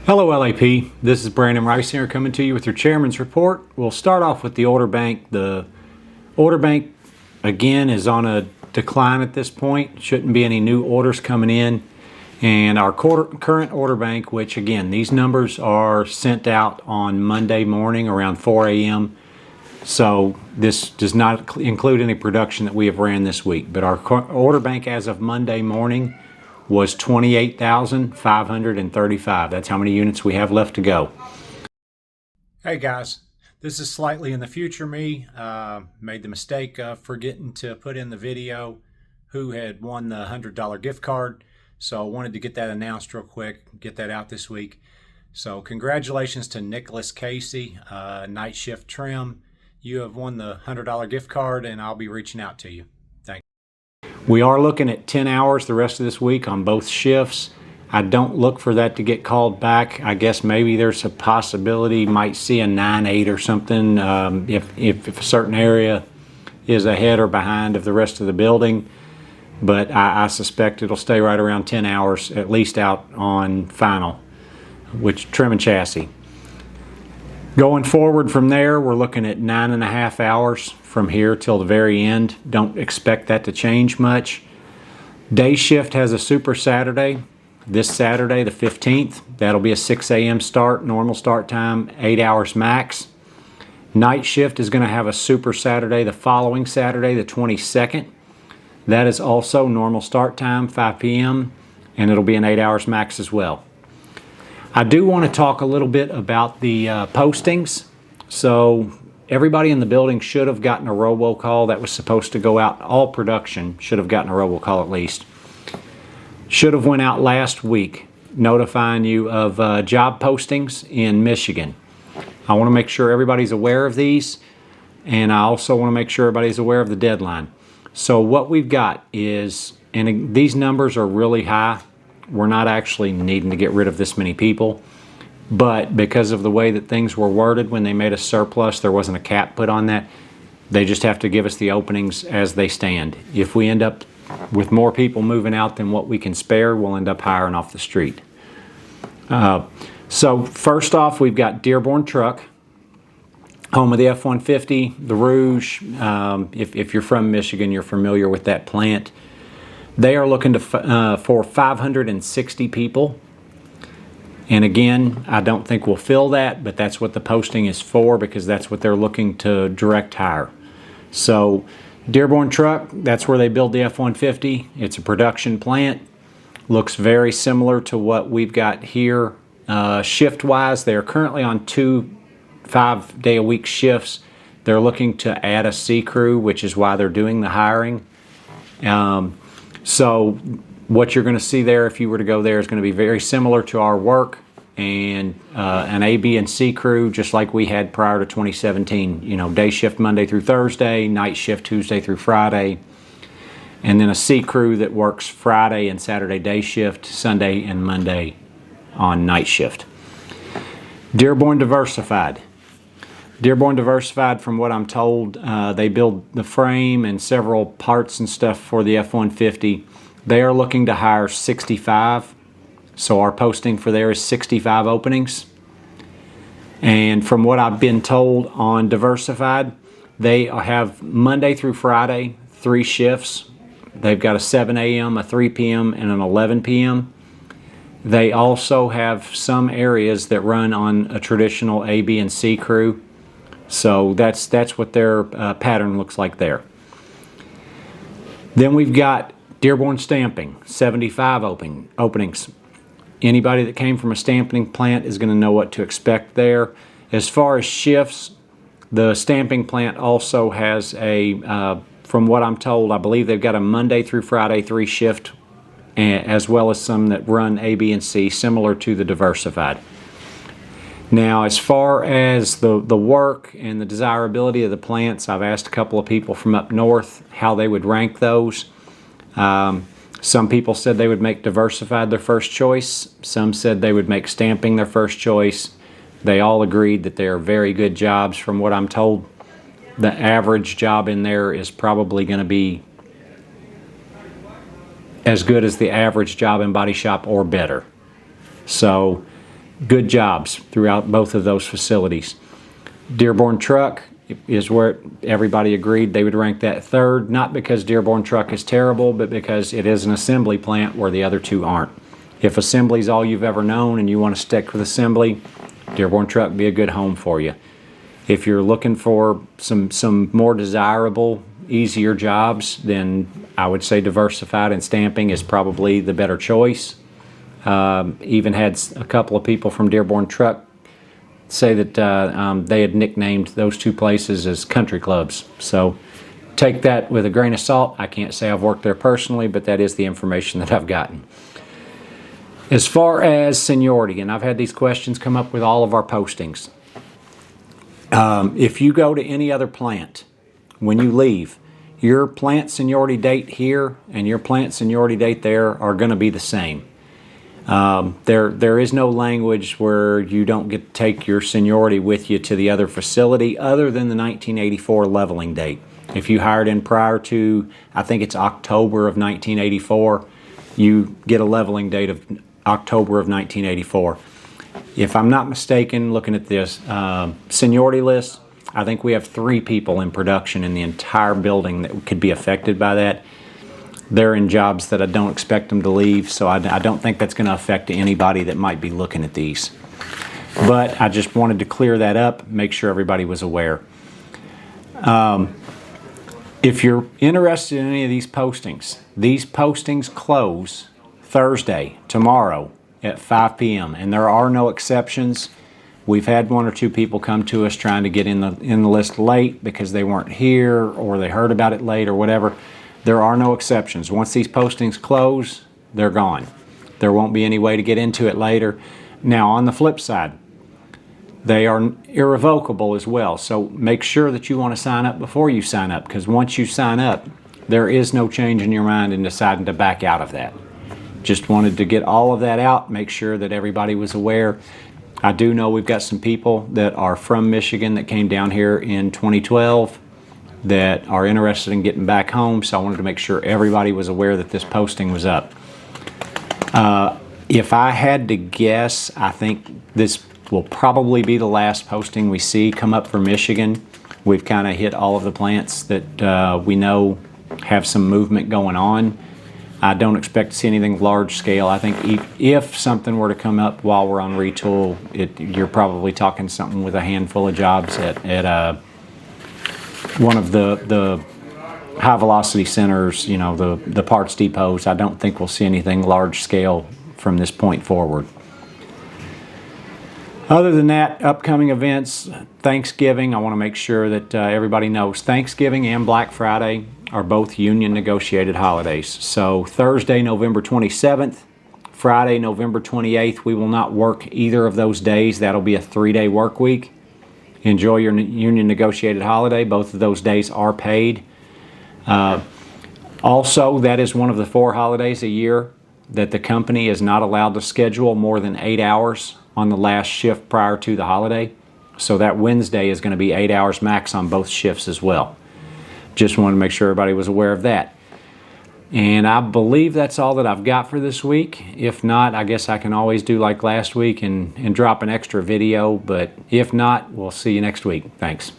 Hello LAP, this is Brandon Rice here coming to you with your Chairman's Report. We'll start off with the order bank. The order bank again is on a decline at this point. Shouldn't be any new orders coming in. And our current order bank, which again, these numbers are sent out on Monday morning around 4 a.m. So this does not include any production that we have ran this week. But our order bank as of Monday morning was 28,535. That's how many units we have left to go. Hey guys, this is slightly in the future me. Made the mistake of forgetting to put in the video who had won the $100 gift card. So I wanted to get that announced real quick, get that out this week. So congratulations to Nicholas Casey, Night Shift Trim. You have won the $100 gift card and I'll be reaching out to you. Thanks. We are looking at 10 hours the rest of this week on both shifts. I don't look for that to get called back. I guess maybe there's a possibility, might see a 9-8 or something if a certain area is ahead or behind of the rest of the building. But I suspect it'll stay right around 10 hours, at least out on final, which trim and chassis. Going forward from there, we're looking at 9.5 hours from here till the very end. Don't expect that to change much. Day shift has a super Saturday. This Saturday, the 15th, that'll be a 6 a.m. start, normal start time, 8 hours max. Night shift is going to have a super Saturday the following Saturday, the 22nd. That is also normal start time, 5 p.m., and it'll be an 8 hours max as well. I do want to talk a little bit about the postings. So everybody in the building should have gotten a robocall that was supposed to go out. All production should have gotten a robocall at least. Should have went out last week notifying you of job postings in Michigan. I want to make sure everybody's aware of these, and I also want to make sure everybody's aware of the deadline. So what we've got is, and these numbers are really high, we're not actually needing to get rid of this many people, but because of the way that things were worded when they made a surplus, there wasn't a cap put on that. They just have to give us the openings as they stand. If we end up with more people moving out than what we can spare, we'll end up hiring off the street. So first off, we've got Dearborn Truck, home of the F-150, the Rouge. If you're from Michigan, you're familiar with that plant. They are looking for 560 people. And again, I don't think we'll fill that, but that's what the posting is for, because that's what they're looking to direct hire. So Dearborn Truck, that's where they build the F-150. It's a production plant. Looks very similar to what we've got here. Shift-wise, they're currently on 2 5-day-a-week shifts. They're looking to add a C crew, which is why they're doing the hiring. So what you're going to see there, if you were to go there, is going to be very similar to our work, and an A, B, and C crew, just like we had prior to 2017. You know, day shift Monday through Thursday, night shift Tuesday through Friday, and then a C crew that works Friday and Saturday day shift, Sunday and Monday on night shift. Dearborn Diversified. Dearborn Diversified, from what I'm told, they build the frame and several parts and stuff for the F-150. They are looking to hire 65. So our posting for there is 65 openings. And from what I've been told on Diversified, they have Monday through Friday, 3 shifts. They've got a 7 a.m., a 3 p.m., and an 11 p.m. They also have some areas that run on a traditional A, B, and C crew. So that's what their pattern looks like there. Then we've got Dearborn Stamping, 75 openings. Anybody that came from a stamping plant is going to know what to expect there. As far as shifts, the stamping plant also has a, from what I'm told, I believe they've got a Monday through Friday 3 shift, as well as some that run A, B, and C, similar to the Diversified. Now, as far as the work and the desirability of the plants, I've asked a couple of people from up north how they would rank those. Some people said they would make Diversified their first choice. Some said they would make Stamping their first choice. They all agreed that they are very good jobs. From what I'm told, the average job in there is probably going to be as good as the average job in body shop or better. So good jobs throughout both of those facilities. Dearborn Truck is where everybody agreed they would rank that third, not because Dearborn Truck is terrible, but because it is an assembly plant where the other two aren't. If assembly is all you've ever known and you want to stick with assembly, Dearborn Truck would be a good home for you. If you're looking for some more desirable, easier jobs, then I would say Diversified and Stamping is probably the better choice. Even had a couple of people from Dearborn Truck say that they had nicknamed those two places as country clubs. So take that with a grain of salt. I can't say I've worked there personally, but that is the information that I've gotten. As far as seniority, and I've had these questions come up with all of our postings. If you go to any other plant, when you leave, your plant seniority date here and your plant seniority date there are going to be the same. There is no language where you don't get to take your seniority with you to the other facility other than the 1984 leveling date. If you hired in prior to, I think it's October of 1984, you get a leveling date of October of 1984. If I'm not mistaken, looking at this seniority list, I think we have 3 people in production in the entire building that could be affected by that. They're in jobs that I don't expect them to leave, so I don't think that's going to affect anybody that might be looking at these. But I just wanted to clear that up, make sure everybody was aware. If you're interested in any of these postings close Thursday, tomorrow at 5 p.m. and there are no exceptions. We've had 1 or 2 people come to us trying to get in the list late because they weren't here or they heard about it late or whatever. There are no exceptions. Once these postings close, they're gone. There won't be any way to get into it later. Now, on the flip side, they are irrevocable as well. So make sure that you want to sign up before you sign up, because once you sign up, there is no change in your mind in deciding to back out of that. Just wanted to get all of that out, make sure that everybody was aware. I do know we've got some people that are from Michigan that came down here in 2012 that are interested in getting back home, so I wanted to make sure everybody was aware that this posting was up. If I had to guess, I think this will probably be the last posting we see come up for Michigan. We've kind of hit all of the plants that we know have some movement going on. I don't expect to see anything large scale. I think if something were to come up while we're on retool, you're probably talking something with a handful of jobs at one of the high velocity centers, you know, the parts depots. I don't think we'll see anything large scale from this point forward. Other than that, upcoming events, Thanksgiving, I want to make sure that everybody knows Thanksgiving and Black Friday are both union negotiated holidays. So Thursday, November 27th, Friday, November 28th, we will not work either of those days. That'll be a 3-day work week. Enjoy your union negotiated holiday. Both of those days are paid. Also, that is one of the 4 holidays a year that the company is not allowed to schedule more than 8 hours on the last shift prior to the holiday. So that Wednesday is going to be 8 hours max on both shifts as well. Just wanted to make sure everybody was aware of that. And I believe that's all that I've got for this week. If not, I guess I can always do like last week and drop an extra video. But if not, we'll see you next week. Thanks.